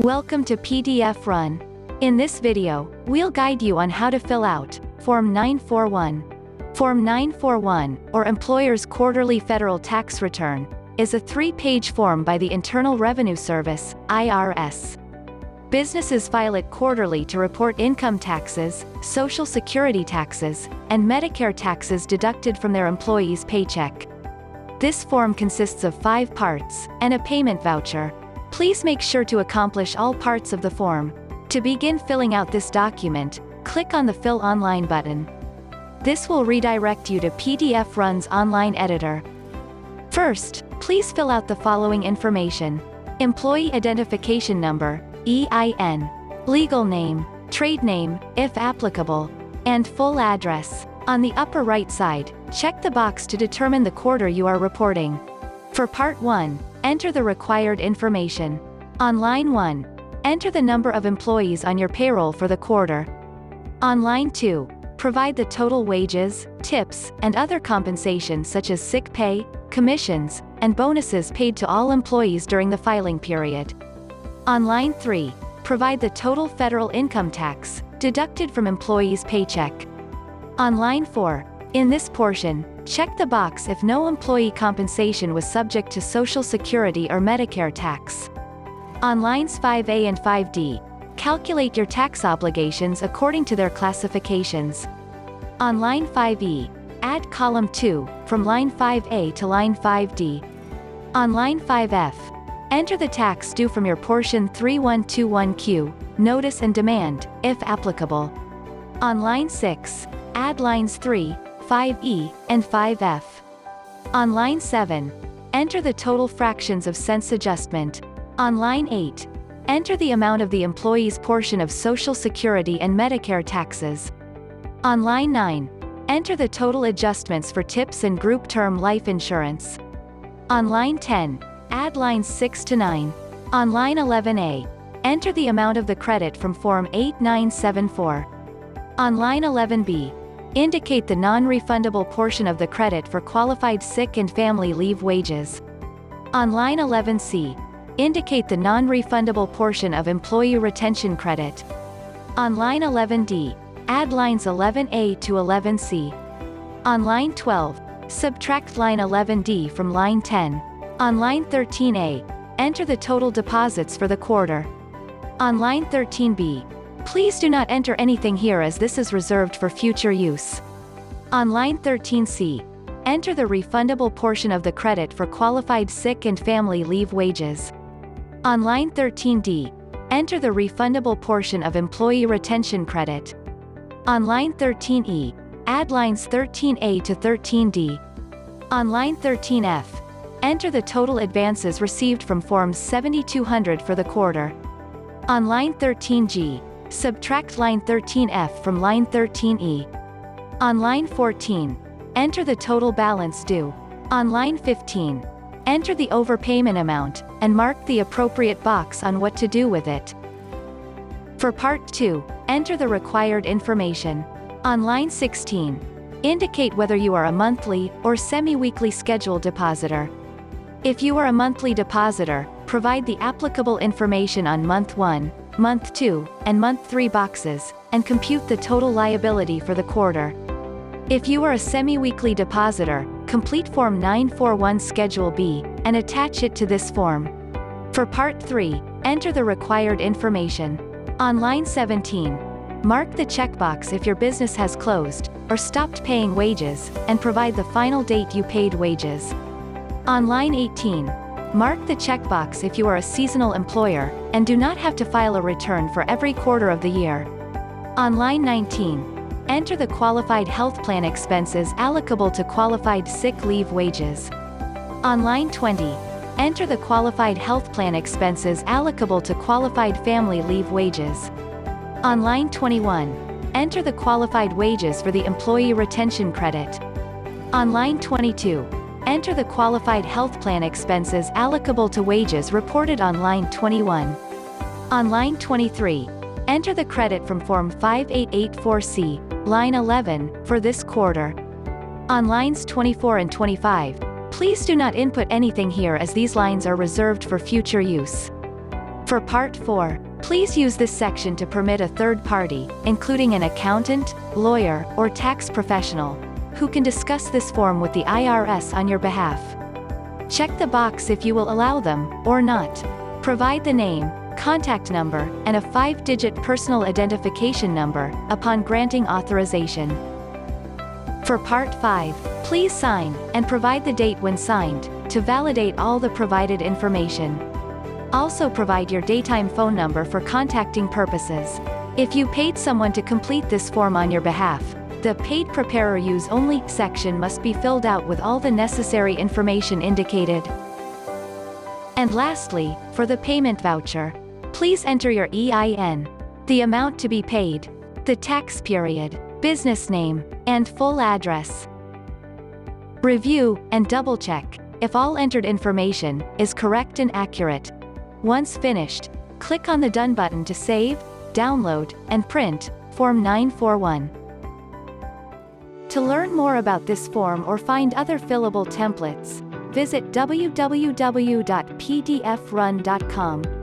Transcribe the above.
Welcome to PDFRun. In this video, we'll guide you on how to fill out Form 941. Form 941, or Employer's Quarterly Federal Tax Return, is a 3-page form by the Internal Revenue Service, IRS. Businesses file it quarterly to report income taxes, Social Security taxes, and Medicare taxes deducted from their employees' paycheck. This form consists of 5 parts, and a payment voucher. Please make sure to accomplish all parts of the form. To begin filling out this document, click on the Fill Online button. This will redirect you to PDFRun's online editor. First, please fill out the following information: Employee Identification Number, EIN, legal name, trade name, if applicable, and full address. On the upper right side, check the box to determine the quarter you are reporting. For Part 1, enter the required information. On Line 1, enter the number of employees on your payroll for the quarter. On Line 2, provide the total wages, tips, and other compensation such as sick pay, commissions, and bonuses paid to all employees during the filing period. On Line 3, provide the total federal income tax deducted from employees' paycheck. On Line 4, in this portion, check the box if no employee compensation was subject to Social Security or Medicare tax. On Lines 5A and 5D, calculate your tax obligations according to their classifications. On Line 5E, add Column 2, from Line 5A to Line 5D. On Line 5F, enter the tax due from your Portion 3121Q, Notice and Demand, if applicable. On Line 6, add Lines 3, 5E, and 5F. On Line 7, enter the total fractions of cents adjustment. On Line 8, enter the amount of the employee's portion of Social Security and Medicare taxes. On Line 9, enter the total adjustments for tips and group term life insurance. On Line 10, add Lines 6 to 9. On Line 11A, enter the amount of the credit from Form 8974. On Line 11B, indicate the non-refundable portion of the credit for qualified sick and family leave wages. On Line 11C, indicate the non-refundable portion of employee retention credit. On Line 11D, add Lines 11A to 11C. On Line 12, subtract Line 11D from Line 10. On Line 13A, enter the total deposits for the quarter. On Line 13B, please do not enter anything here as this is reserved for future use. On Line 13C, enter the refundable portion of the credit for qualified sick and family leave wages. On Line 13D, enter the refundable portion of employee retention credit. On Line 13E, add Lines 13A to 13D. On Line 13F, enter the total advances received from Forms 7200 for the quarter. On Line 13G, subtract Line 13F from Line 13E. On Line 14, enter the total balance due. On Line 15, enter the overpayment amount, and mark the appropriate box on what to do with it. For Part 2, enter the required information. On Line 16, indicate whether you are a monthly or semi-weekly scheduled depositor. If you are a monthly depositor, provide the applicable information on Month 1, Month 2, and Month 3 boxes, and compute the total liability for the quarter. If you are a semi-weekly depositor, complete Form 941 Schedule B, and attach it to this form. For Part 3, enter the required information. On Line 17, mark the checkbox if your business has closed, or stopped paying wages, and provide the final date you paid wages. On Line 18, mark the checkbox if you are a seasonal employer, and do not have to file a return for every quarter of the year. On Line 19, enter the qualified health plan expenses allocable to qualified sick leave wages. On Line 20, enter the qualified health plan expenses allocable to qualified family leave wages. On Line 21, enter the qualified wages for the employee retention credit. On Line 22, enter the qualified health plan expenses allocable to wages reported on Line 21. On Line 23, enter the credit from Form 5884C, Line 11, for this quarter. On Lines 24 and 25, please do not input anything here as these lines are reserved for future use. For Part 4, please use this section to permit a third party, including an accountant, lawyer, or tax professional, who can discuss this form with the IRS on your behalf. Check the box if you will allow them, or not. Provide the name, contact number, and a 5-digit personal identification number, upon granting authorization. For Part 5, please sign, and provide the date when signed, to validate all the provided information. Also provide your daytime phone number for contacting purposes. If you paid someone to complete this form on your behalf, the Paid Preparer Use Only section must be filled out with all the necessary information indicated. And lastly, for the payment voucher, please enter your EIN, the amount to be paid, the tax period, business name, and full address. Review and double-check if all entered information is correct and accurate. Once finished, click on the Done button to save, download, and print Form 941. To learn more about this form or find other fillable templates, visit www.pdfrun.com.